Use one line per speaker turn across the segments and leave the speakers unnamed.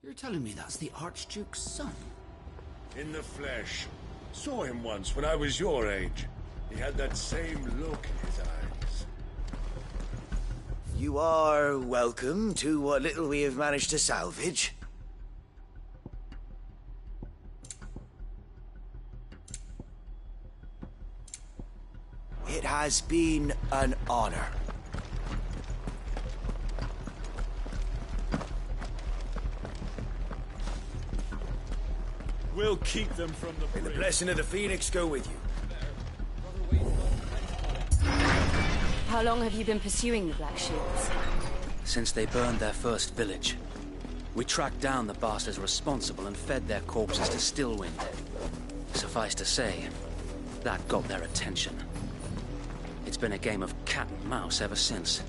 You're telling me that's the Archduke's son?
In the flesh. Saw him once when I was your age. He had that same look in his eyes.
You are welcome to what little we have managed to salvage. It has been an honor.
We'll keep them from the
May the blessing of the Phoenix go with you.
How long have you been pursuing the Black Shields?
Since they burned their first village. We tracked down the bastards responsible and fed their corpses to Stillwind. Suffice to say, that got their attention. It's been a game of cat and mouse ever since.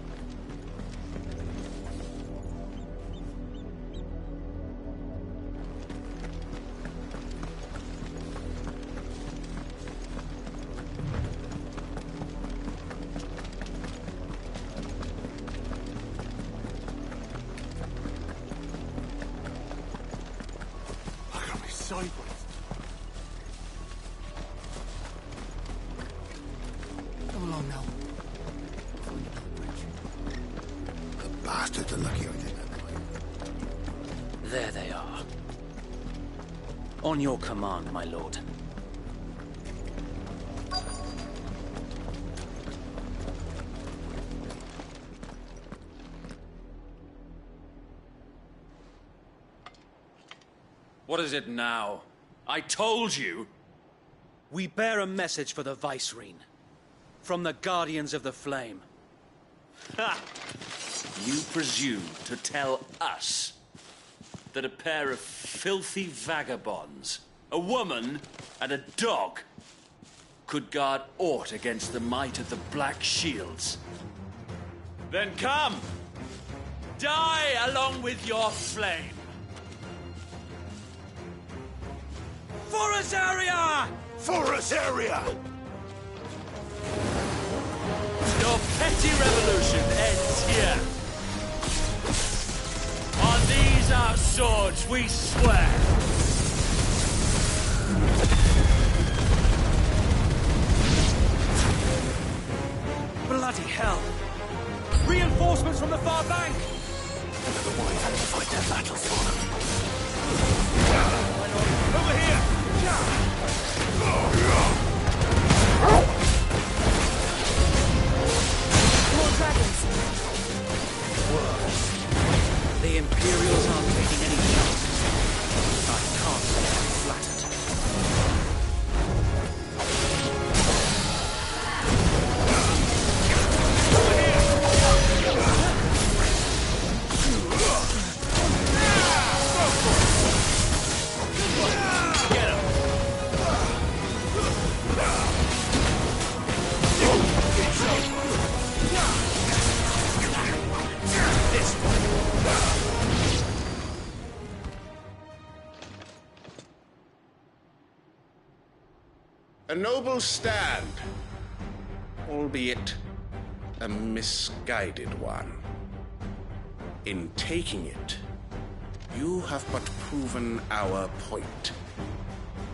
Come along now.
The bastards are lucky I did that way.
There they are. On your command, my lord.
What is it now? I told you!
We bear a message for the Vicereine. From the Guardians of the Flame.
Ha! You presume to tell us that a pair of filthy vagabonds, a woman and a dog, could guard aught against the might of the Black Shields? Then come! Die along with your flame! For us area!
For us area!
Your petty revolution ends here. On these our swords we swear.
Bloody hell! Reinforcements from the far bank!
Otherwise, I have to fight their battles for them.
Over here!
More dragons.
Worse. The Imperials aren't taking any chances. I can't say I'm flattered.
A noble stand, albeit a misguided one. In taking it, you have but proven our point,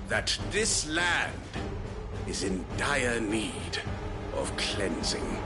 that this land is in dire need of cleansing.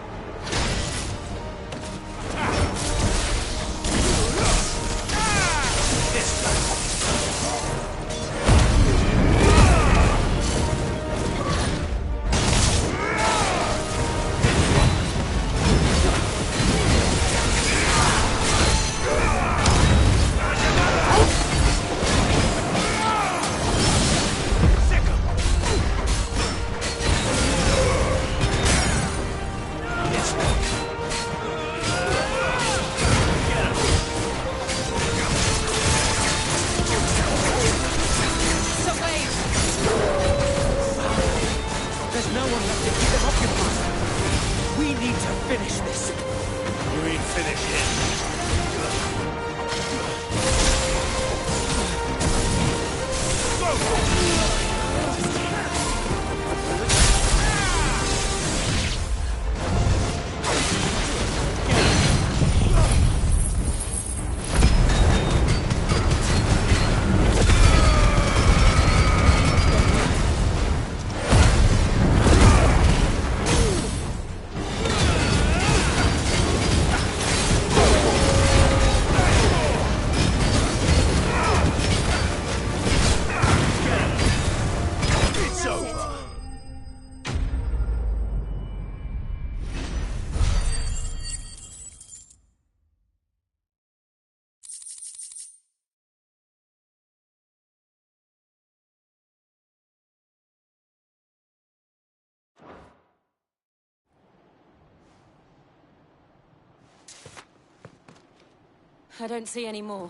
I don't see any more.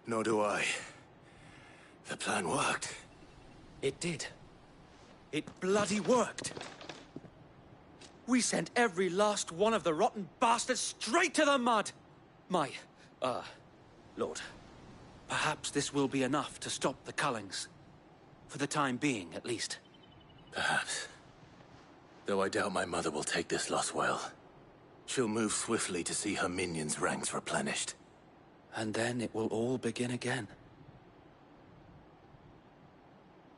Nor do I. The plan worked.
It did. It bloody worked. We sent every last one of the rotten bastards straight to the mud! My, Lord, perhaps this will be enough to stop the Cullings. For the time being, at least.
Perhaps. Though I doubt my mother will take this loss well. She'll move swiftly to see her minions' ranks replenished.
And then it will all begin again.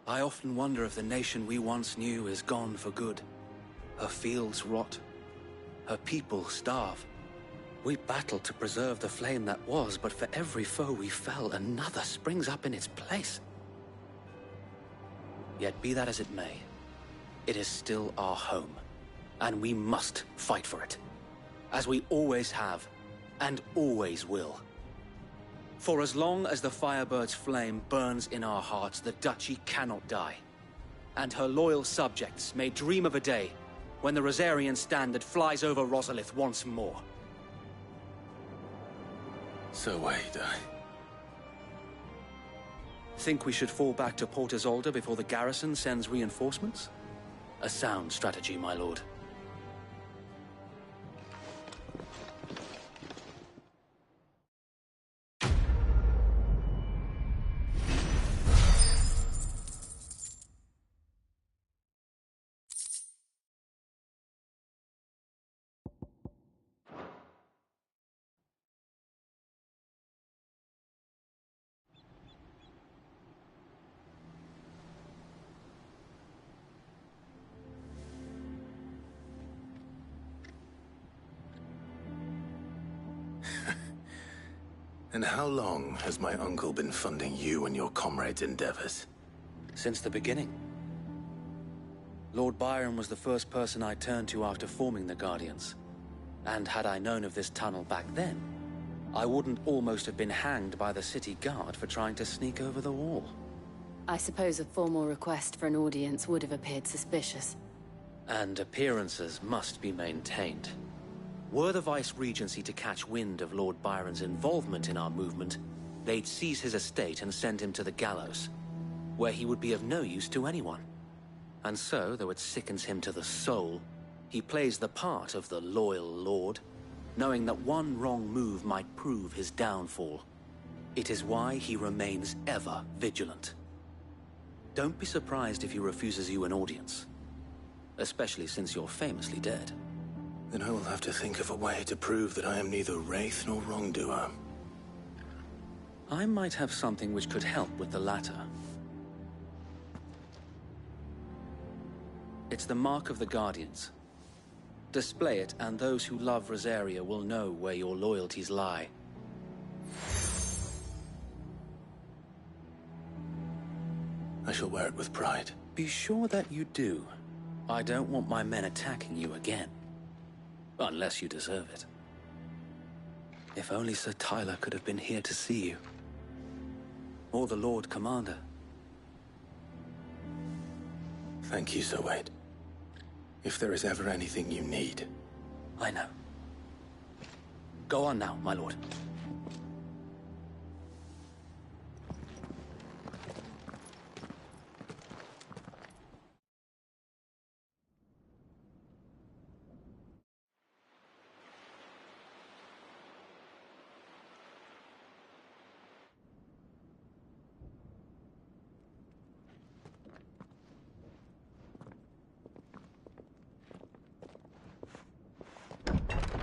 I often wonder if the nation we once knew is gone for good. Her fields rot. Her people starve. We battled to preserve the flame that was, but for every foe we fell, another springs up in its place. Yet be that as it may, it is still our home, and we must fight for it. As we always have, and always will. For as long as the Firebird's flame burns in our hearts, the Duchy cannot die. And her loyal subjects may dream of a day when the Rosarian standard flies over Rosalith once more.
So wait,
Think we should fall back to Port Isolde before the garrison sends reinforcements? A sound strategy, my lord.
And how long has my uncle been funding you and your comrades' endeavors?
Since the beginning. Lord Byron was the first person I turned to after forming the Guardians. And had I known of this tunnel back then, I wouldn't almost have been hanged by the city guard for trying to sneak over the wall.
I suppose a formal request for an audience would have appeared suspicious.
And appearances must be maintained. Were the Vice-Regency to catch wind of Lord Byron's involvement in our movement, they'd seize his estate and send him to the gallows, where he would be of no use to anyone. And so, though it sickens him to the soul, he plays the part of the loyal lord, knowing that one wrong move might prove his downfall. It is why he remains ever vigilant. Don't be surprised if he refuses you an audience, especially since you're famously dead.
Then I will have to think of a way to prove that I am neither wraith nor wrongdoer.
I might have something which could help with the latter. It's the mark of the Guardians. Display it, and those who love Rosaria will know where your loyalties lie.
I shall wear it with pride.
Be sure that you do. I don't want my men attacking you again. Unless you deserve it. If only Sir Tyler could have been here to see you. Or the Lord Commander.
Thank you, Sir Wade. If there is ever anything you need.
I know. Go on now, my lord.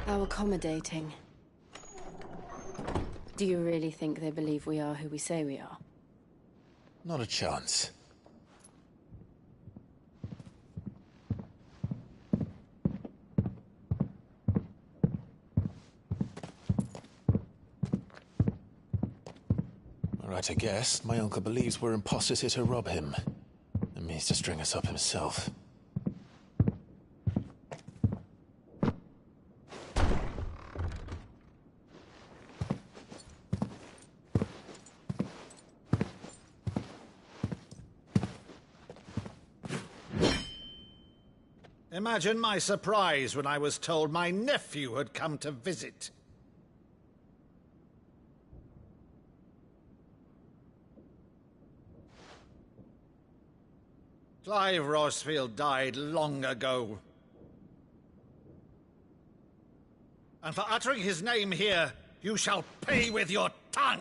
How accommodating. Do you really think they believe we are who we say we are?
Not a chance. Right, I guess. My uncle believes we're imposters here to rob him. And means to string us up himself.
Imagine my surprise when I was told my nephew had come to visit. Clive Rosfield died long ago. And for uttering his name here, you shall pay with your tongue!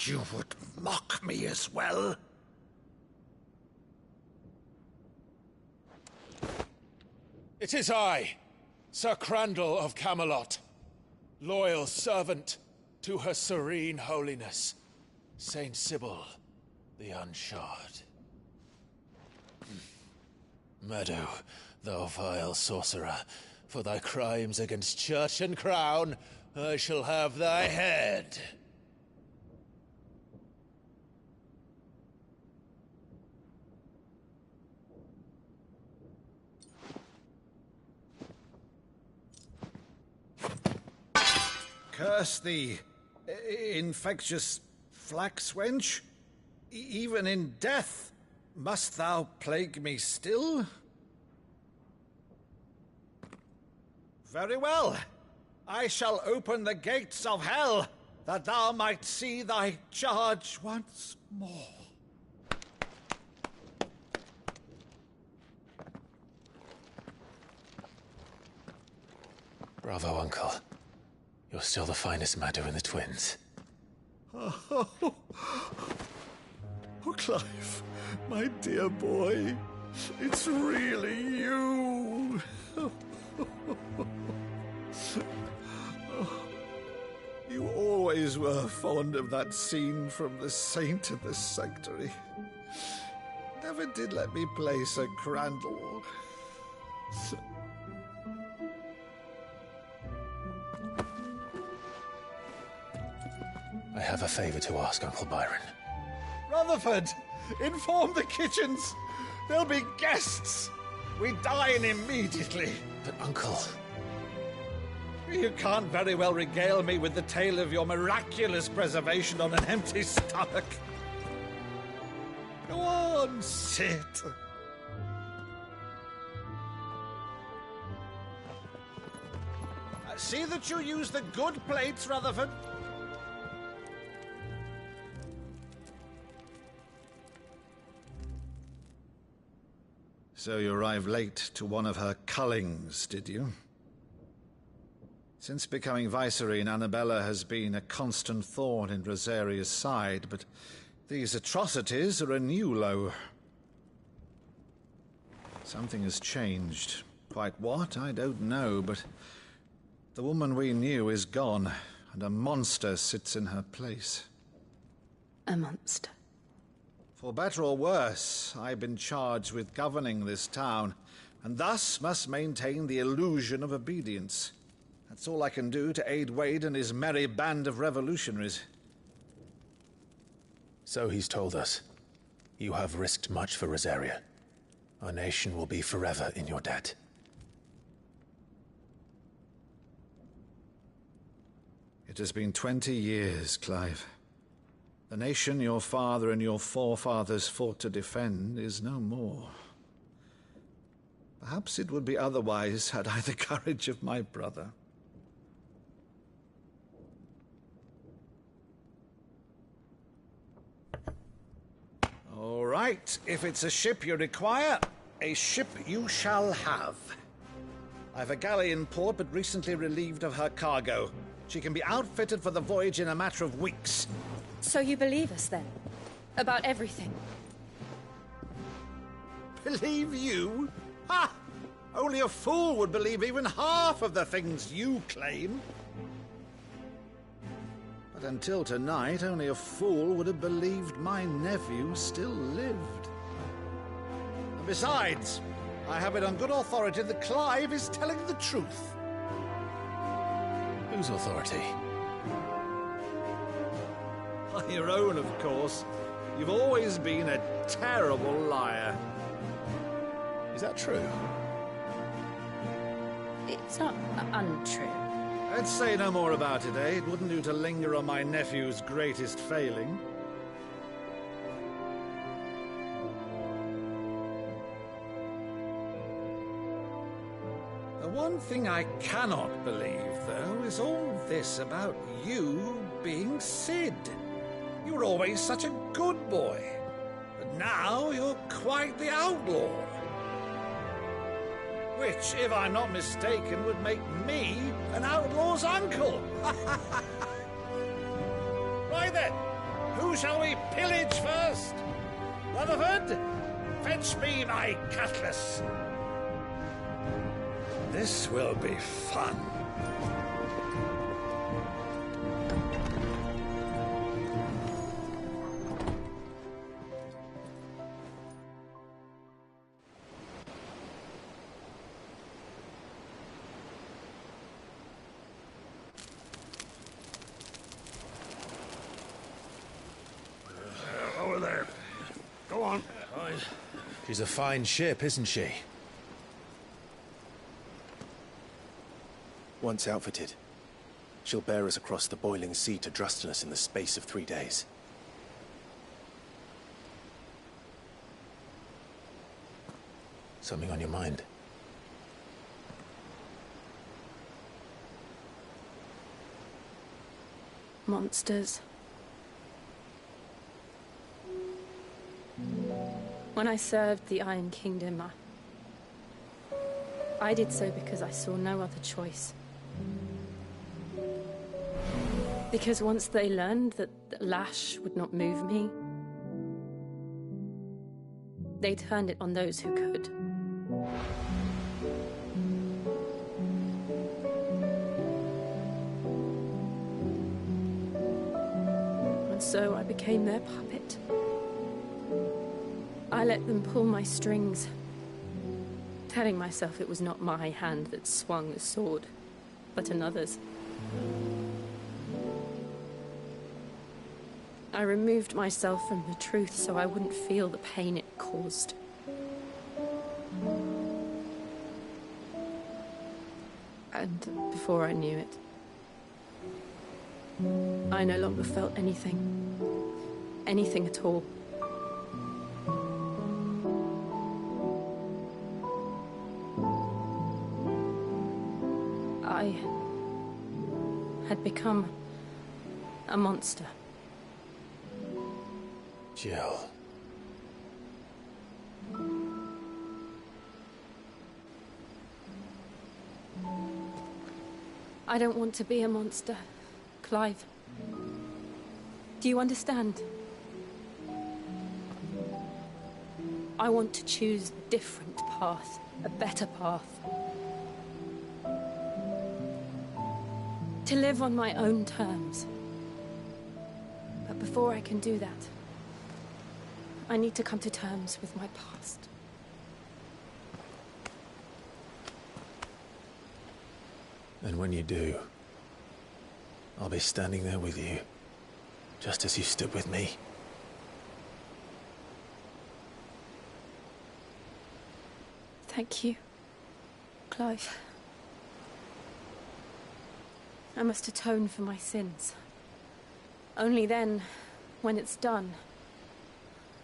You would mock me as well?
It is I, Sir Crandall of Camelot, loyal servant to her serene holiness, Saint Sybil the Unshod. Meadow, thou vile sorcerer, for thy crimes against church and crown, I shall have thy head.
Curse thee, infectious flax wench. Even in death, must thou plague me still? Very well. I shall open the gates of hell, that thou might see thy charge once more.
Bravo, Uncle. You're still the finest Meadow in the twins.
Oh, Clive, my dear boy, it's really you. You always were fond of that scene from The Saint of the Sanctuary. Never did let me play Sir Crandall.
I have a favor to ask, Uncle Byron.
Rutherford, inform the kitchens. There'll be guests. We dine immediately.
But, Uncle...
You can't very well regale me with the tale of your miraculous preservation on an empty stomach. Go on, sit. See that you use the good plates, Rutherford. So you arrived late to one of her cullings, did you? Since becoming Vicereine, Annabella has been a constant thorn in Rosaria's side, but these atrocities are a new low. Something has changed. Quite what, I don't know, but the woman we knew is gone, and a monster sits in her place.
A monster?
For better or worse, I've been charged with governing this town, and thus must maintain the illusion of obedience. That's all I can do to aid Wade and his merry band of revolutionaries.
So he's told us. You have risked much for Rosaria. Our nation will be forever in your debt.
It has been 20 years, Clive. The nation your father and your forefathers fought to defend is no more. Perhaps it would be otherwise had I the courage of my brother. All right, if it's a ship you require, a ship you shall have. I've a galley in port, but recently relieved of her cargo. She can be outfitted for the voyage in a matter of weeks.
So you believe us, then? About everything?
Believe you? Ha! Only a fool would believe even half of the things you claim. But until tonight, only a fool would have believed my nephew still lived. And besides, I have it on good authority that Clive is telling the truth.
Whose authority?
Your own, of course. You've always been a terrible liar.
Is that true?
It's not untrue.
Let's say no more about it, eh? It wouldn't do to linger on my nephew's greatest failing. The one thing I cannot believe, though, is all this about you being Cid. You were always such a good boy, but now you're quite the outlaw. Which, if I'm not mistaken, would make me an outlaw's uncle. Right then, who shall we pillage first? Rutherford, fetch me my cutlass. This will be fun.
Over there. Go on.
She's a fine ship, isn't she?
Once outfitted, she'll bear us across the boiling sea to Drustinus in the space of 3 days. Something on your mind?
Monsters. When I served the Iron Kingdom, I did so because I saw no other choice. Because once they learned that the lash would not move me, they turned it on those who could. And so I became their puppet. I let them pull my strings, telling myself it was not my hand that swung the sword, but another's. I removed myself from the truth so I wouldn't feel the pain it caused. And before I knew it, I no longer felt anything. Anything at all. I had become a monster.
Jill.
I don't want to be a monster, Clive. Do you understand? I want to choose a different path, a better path. To live on my own terms. But before I can do that, I need to come to terms with my past.
And when you do, I'll be standing there with you, just as you stood with me.
Thank you, Clive. I must atone for my sins. Only then, when it's done,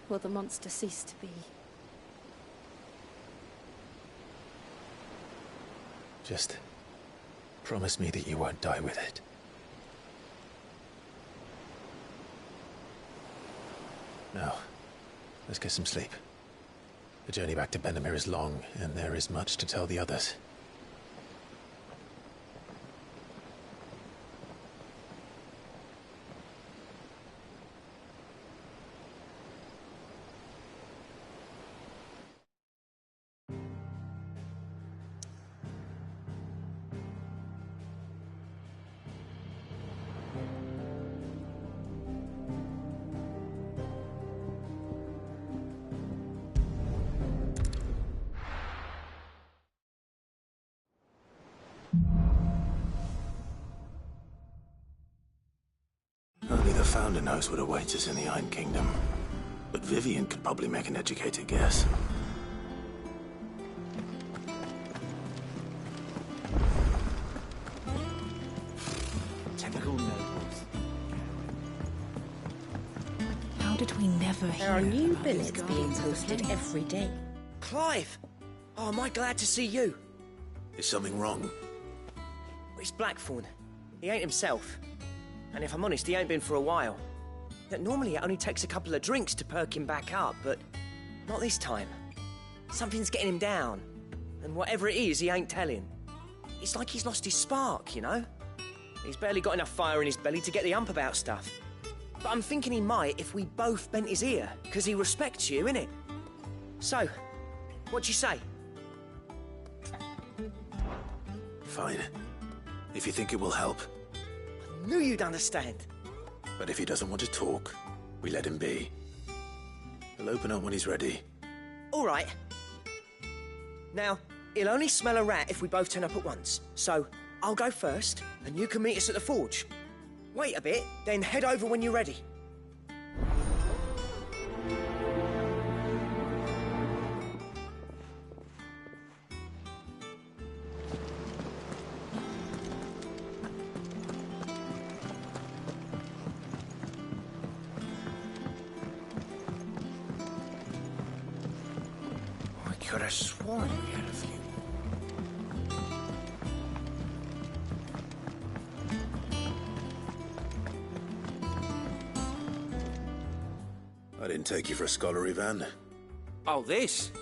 will the monster cease to be.
Just promise me that you won't die with it. Now, let's get some sleep. The journey back to Benamir is long, and there is much to tell the others. Only the Founder knows what awaits us in the Iron Kingdom. But Vivian could probably make an educated guess.
Typical nobles.
How did we never hear
There are new
about these
billets being
guardians of the
posted
plains?
every day.
Clive! Oh, am I glad to see you?
Is something wrong?
It's Blackthorn. He ain't himself. And if I'm honest, he ain't been for a while. Normally it only takes a couple of drinks to perk him back up, but not this time. Something's getting him down. And whatever it is, he ain't telling. It's like he's lost his spark, you know? He's barely got enough fire in his belly to get the ump about stuff. But I'm thinking he might if we both bent his ear, because he respects you, innit? So, what'd you say?
Fine. If you think it will help.
I knew you'd understand.
But if he doesn't want to talk, we let him be. He'll open up when he's ready.
All right. Now, he'll only smell a rat if we both turn up at once. So, I'll go first, and you can meet us at the forge. Wait a bit, then head over when you're ready.
I could have sworn we had a few.
I didn't take you for a scholar, Ivan.
Oh, this?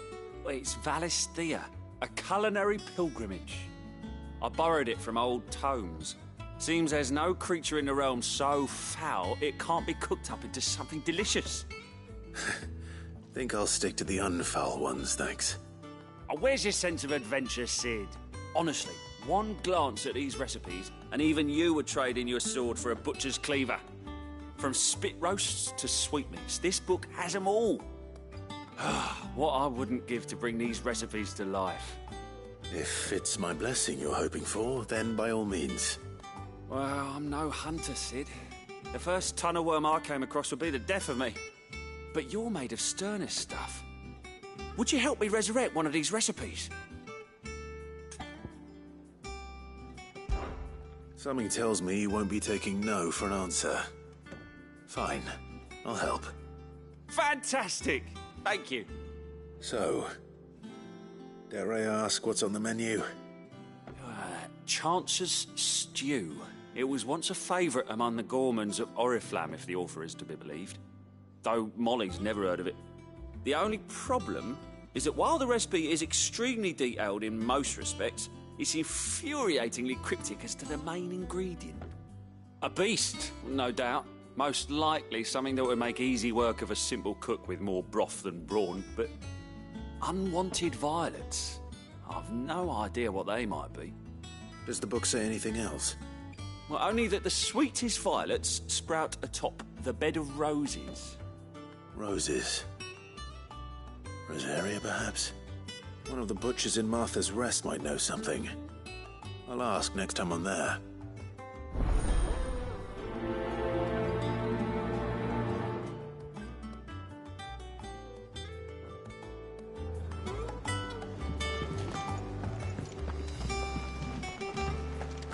Well, it's Valisthea, a culinary pilgrimage. I borrowed it from old tomes. Seems there's no creature in the realm so foul it can't be cooked up into something delicious.
Think I'll stick to the unfoul ones, thanks.
Oh, where's your sense of adventure, Sid? Honestly, one glance at these recipes, and even you would trade in your sword for a butcher's cleaver. From spit roasts to sweetmeats, this book has them all. What I wouldn't give to bring these recipes to life.
If it's my blessing you're hoping for, then by all means.
Well, I'm no hunter, Sid. The first ton of worm I came across would be the death of me. But you're made of sterner stuff. Would you help me resurrect one of these recipes?
Something tells me you won't be taking no for an answer. Fine, I'll help.
Fantastic! Thank you.
So, dare I ask what's on the menu?
Chance's Stew. It was once a favourite among the gourmands of Oriflamme, if the author is to be believed. Though Molly's never heard of it. The only problem is that while the recipe is extremely detailed in most respects, it's infuriatingly cryptic as to the main ingredient. A beast, no doubt. Most likely something that would make easy work of a simple cook with more broth than brawn, but unwanted violets. I've no idea what they might be.
Does the book say anything else?
Well, only that the sweetest violets sprout atop the bed of roses.
Roses. Rosaria, perhaps? One of the butchers in Martha's Rest might know something. I'll ask next time I'm there.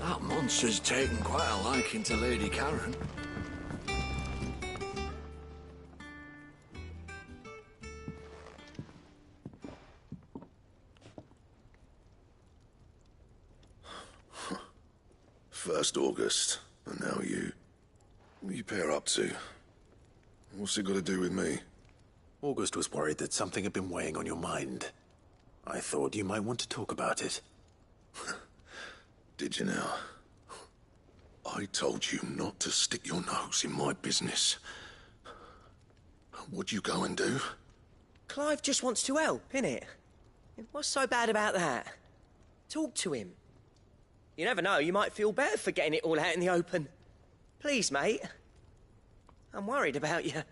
That monster's taken quite a liking to Lady Karen.
First August, and now you. What are you pair up to? What's it got to do with me?
August was worried that something had been weighing on your mind. I thought you might want to talk about it.
Did you now? I told you not to stick your nose in my business. What'd you go and do?
Clive just wants to help, innit? What's so bad about that? Talk to him. You never know, you might feel better for getting it all out in the open. Please, mate. I'm worried about you.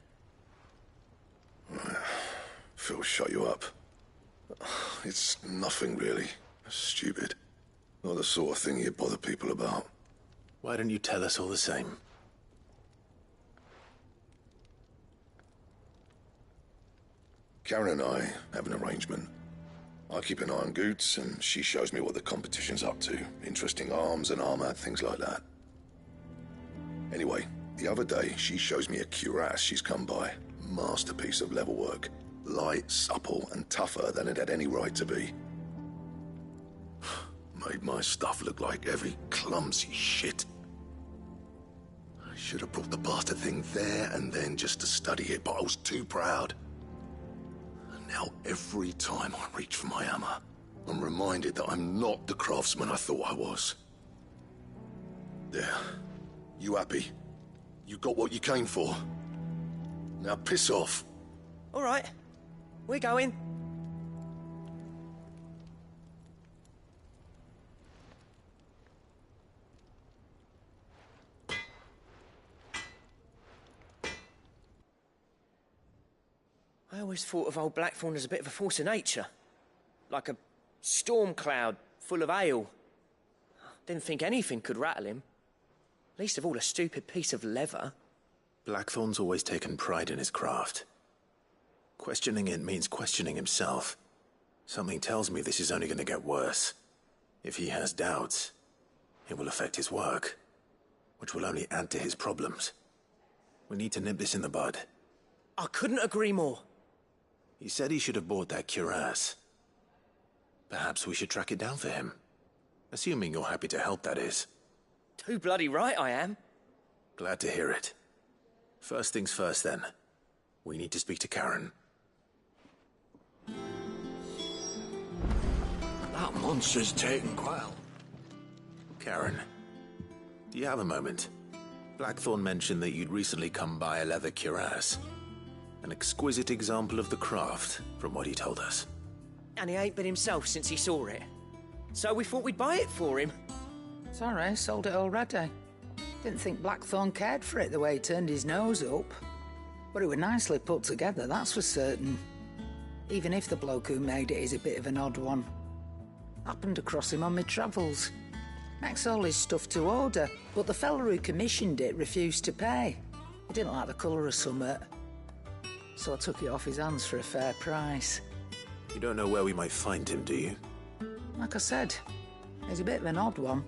Phil shut you up. It's nothing, really. Stupid. Not the sort of thing you bother people about.
Why don't you tell us all the same?
Karen and I have an arrangement. I keep an eye on Goots, and she shows me what the competition's up to. Interesting arms and armor, things like that.
The other day, she shows me a cuirass she's come by. Masterpiece of level work. Light, supple, and tougher than it had any right to be. Made my stuff look like heavy, clumsy shit. I should have brought the bastard thing there and then just to study it, but I was too proud. And now every time I reach for my hammer, I'm reminded that I'm not the craftsman I thought I was. There. You happy? You got what you came for. Now piss off.
All right. We're going. I always thought of old Blackthorn as a bit of a force of nature. Like a storm cloud full of ale. Didn't think anything could rattle him. Least of all a stupid piece of leather.
Blackthorn's always taken pride in his craft. Questioning it means questioning himself. Something tells me this is only going to get worse. If he has doubts, it will affect his work, which will only add to his problems. We need to nip this in the bud.
I couldn't agree more.
He said he should have bought that cuirass. Perhaps we should track it down for him. Assuming you're happy to help, that is.
Too bloody right I am.
Glad to hear it. First things first, then. We need to speak to Karen.
That monster's taken quite a...
Karen, do you have a moment? Blackthorn mentioned that you'd recently come by a leather cuirass. An exquisite example of the craft, from what he told us.
And he ain't been himself since he saw it. So we thought we'd buy it for him.
Sorry, sold it already. Didn't think Blackthorn cared for it the way he turned his nose up. But it was nicely put together, that's for certain. Even if the bloke who made it is a bit of an odd one. Happened across him on my travels. Makes all his stuff to order, but the fella who commissioned it refused to pay. He didn't like the colour of summit. So I took it off his hands for a fair price.
You don't know where we might find him, do you?
Like I said, he's a bit of an odd one.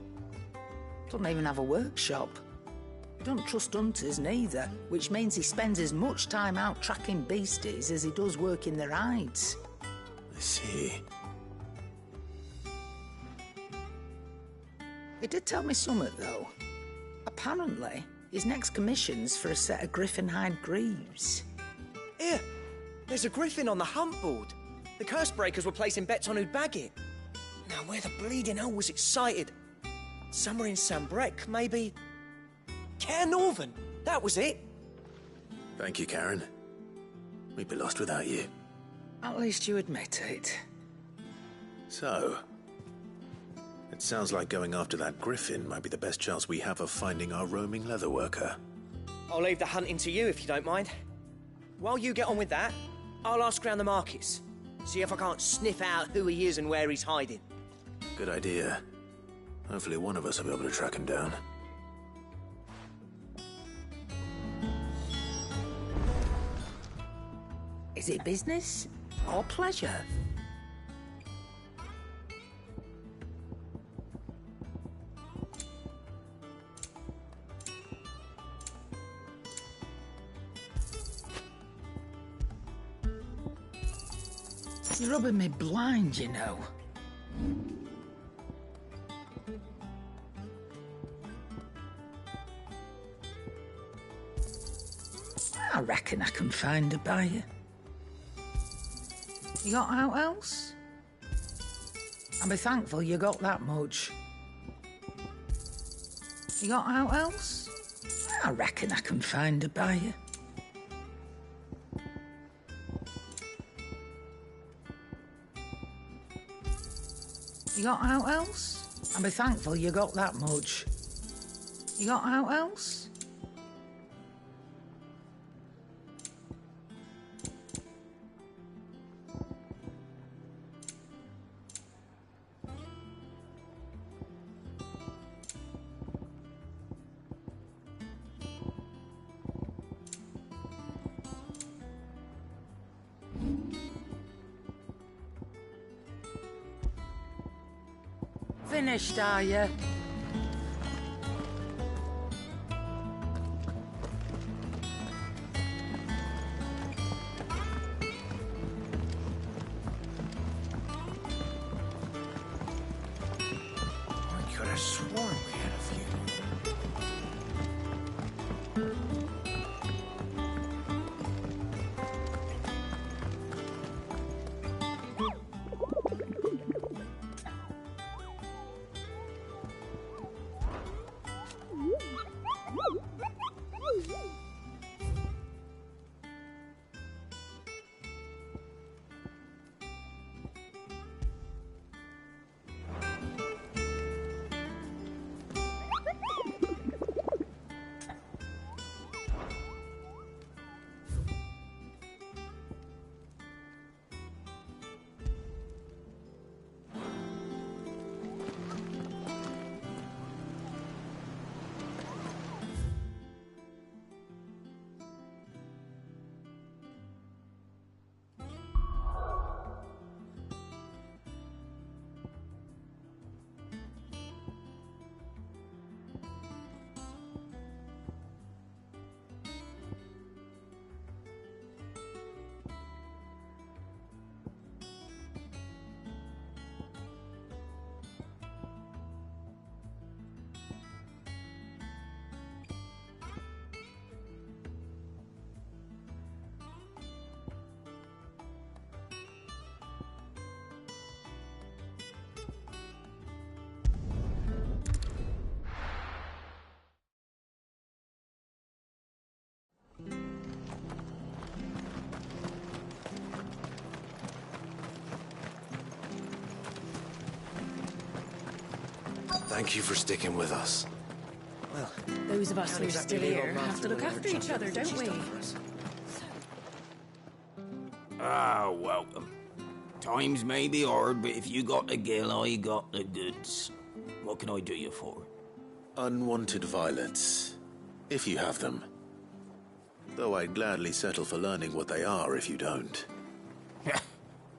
Doesn't even have a workshop. He don't trust hunters neither, which means he spends as much time out tracking beasties as he does working their hides.
I see.
He did tell me something, though. Apparently, his next commission's for a set of griffin hide greaves.
Here, there's a griffin on the hunt board. The curse breakers were placing bets on who'd bag it. Now, where the bleeding hell was excited? Somewhere in Sambrec, maybe... Care Northern, that was it.
Thank you, Karen. We'd be lost without you.
At least you admit it.
So, it sounds like going after that griffin might be the best chance we have of finding our roaming leatherworker.
I'll leave the hunting to you if you don't mind. While you get on with that, I'll ask around the markets. See if I can't sniff out who he is and where he's hiding.
Good idea. Hopefully one of us will be able to track him down.
Is it business or pleasure? You're rubbing me blind, you know. I reckon I can find a buyer. You got out else? I'll be thankful you got that much. You got out else? I reckon I can find a buyer. You got out else? I'll be thankful you got that much. You got out else? Finished, are you?
Thank you for sticking with us.
Well,
Those of us who are
exactly
still
leave
here
old Martha
have to look
without
after
a
each
chance
other,
of what
don't
she's
we?
done for us.
Ah, welcome. Times may be hard, but if you got the gill, I got the goods. What can I do you for?
Unwanted violets, if you have them. Though I'd gladly settle for learning what they are if you don't.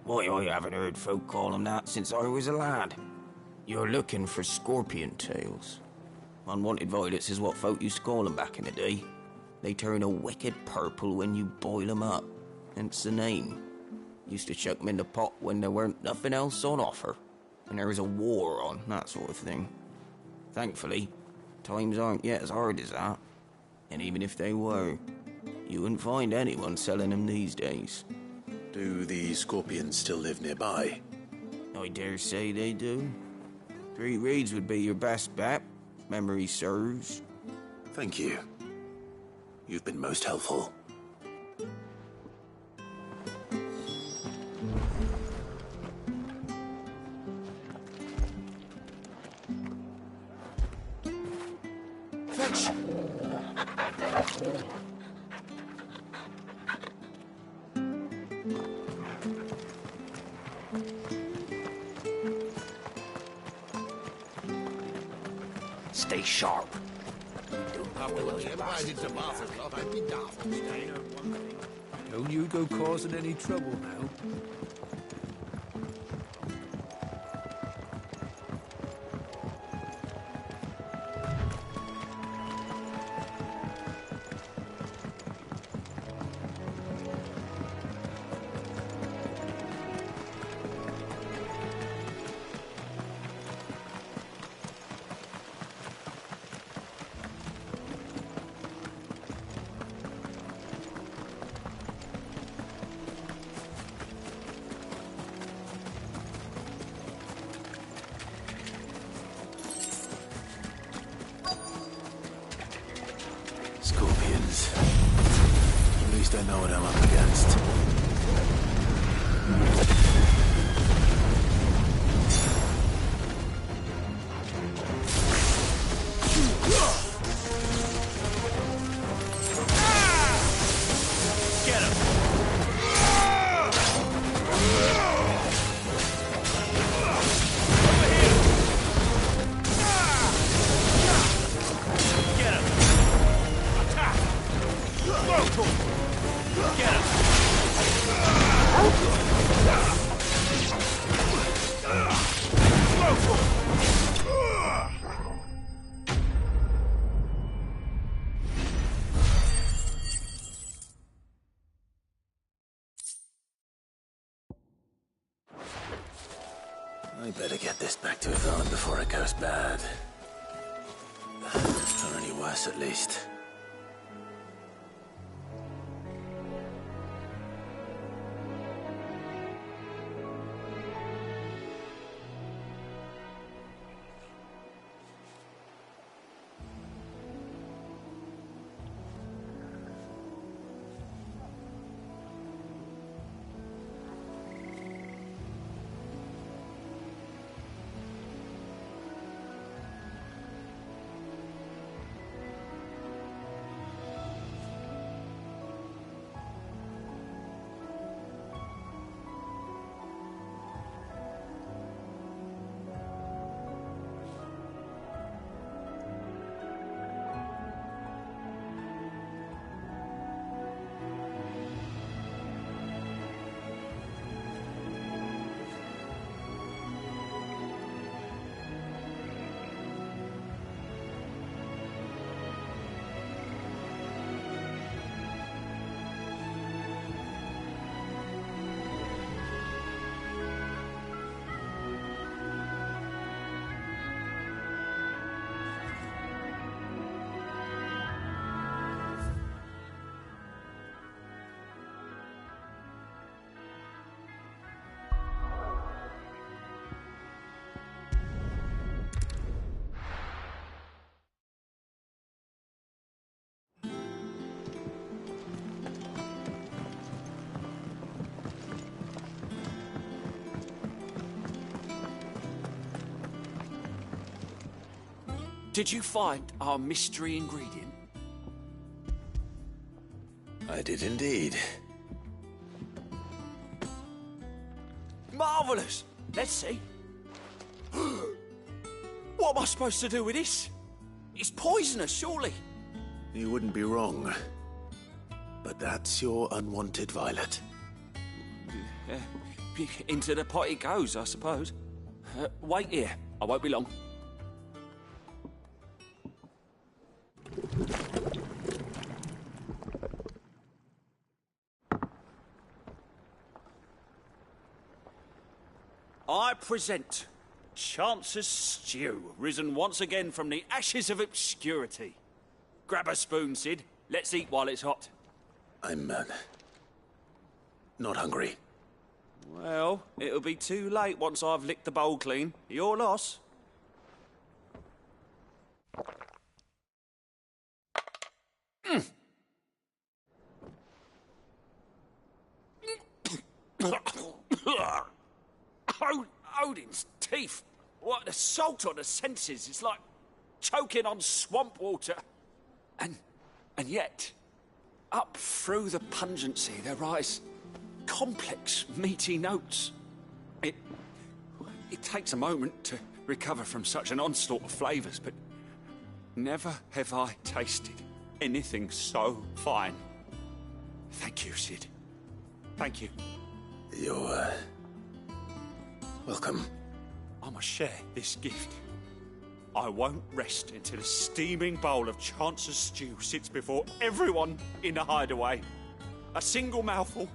Why, I haven't heard folk call them that since I was a lad. You're looking for scorpion tails. Unwanted violets is what folk used to call them back in the day. They turn a wicked purple when you boil them up. Hence the name. Used to chuck them in the pot when there weren't nothing else on offer. And there was a war on, that sort of thing. Thankfully, times aren't yet as hard as that. And even if they were, you wouldn't find anyone selling them these days.
Do the scorpions still live nearby?
I dare say they do. 3 reeds would be your best bet, memory serves.
Thank you. You've been most helpful.
Fetch!
Stay sharp.
After what you invited to Martha's lot, I'd be daft to stay.
Don't you go causing any trouble now.
Scorpions. At least I know what I'm up against.
Get him! Get him! Attack! Get him!
I better get this back to Yvonne before it goes bad. Or any worse, at least.
Did you find our mystery ingredient?
I did indeed.
Marvellous! Let's see. What am I supposed to do with this? It's poisonous, surely.
You wouldn't be wrong. But that's your unwanted violet.
Into the pot it goes, I suppose. Wait here. I won't be long. I present Chance's Stew, risen once again from the ashes of obscurity. Grab a spoon, Sid. Let's eat while it's hot.
I'm, not hungry.
Well, it'll be too late once I've licked the bowl clean. Your loss. Odin's teeth. What, the salt on the senses. It's like choking on swamp water. And yet, up through the pungency, there rise complex, meaty notes. It takes a moment to recover from such an onslaught of flavours, but never have I tasted anything so fine. Thank you, Sid. Thank you.
You're, welcome.
I must share this gift. I won't rest until a steaming bowl of Chance's stew sits before everyone in the hideaway. A single mouthful,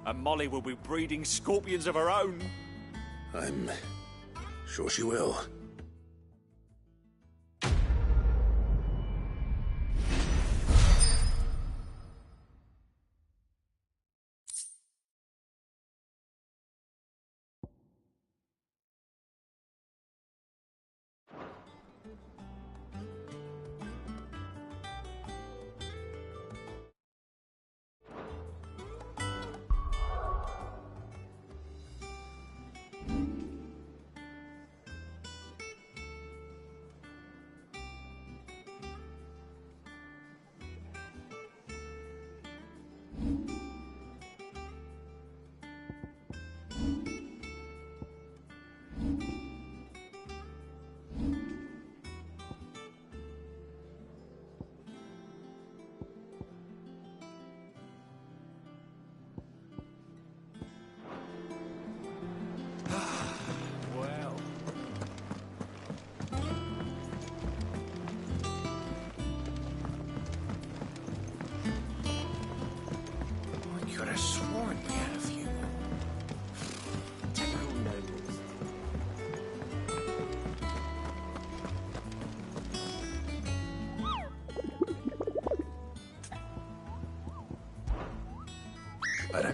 and Molly will be breeding scorpions of her own.
I'm sure she will. Better.